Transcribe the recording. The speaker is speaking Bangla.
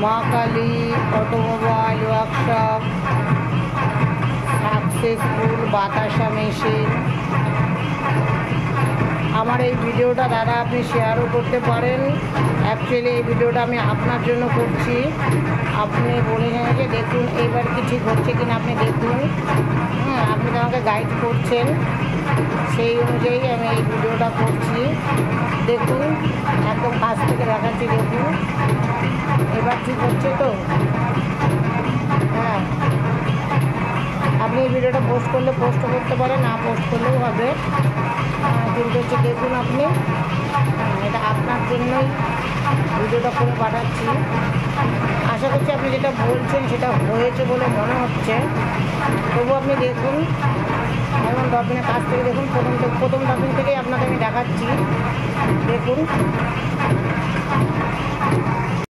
মা কালী অটোমোবাইল ওয়ার্কশপ, সাকসেসফুল বাতাসা মেশিন। আমার এই ভিডিওটা দাদা আপনি শেয়ারও করতে পারেন। অ্যাকচুয়ালি এই ভিডিওটা আমি আপনার জন্য করছি। আপনি বলেছেন যে দেখুন এইবার কি ঠিক হচ্ছে কিনা আপনি দেখুন। আপনি তো আমাকে গাইড করছেন, সেই অনুযায়ী আমি এই ভিডিওটা করছি। দেখুন একদম কাছ থেকে দেখাচ্ছি, দেখুন এবার ঠিক হচ্ছে তো। হ্যাঁ, আপনি এই ভিডিওটা পোস্ট করলে পোস্ট করতে পারেন, না পোস্ট করলেও হবে, কিন্তু হচ্ছে দেখুন আপনি, এটা আপনার জন্যই ভিডিওটা করে পাঠাচ্ছি। আশা করছি আপনি যেটা বলছেন সেটা হয়েছে বলে মনে হচ্ছে। তবু আপনি দেখুন, এখন ডলফিনের কাছ থেকে দেখুন, প্রথম ডলফিন থেকেই আপনাকে আমি দেখাচ্ছি। দেখুন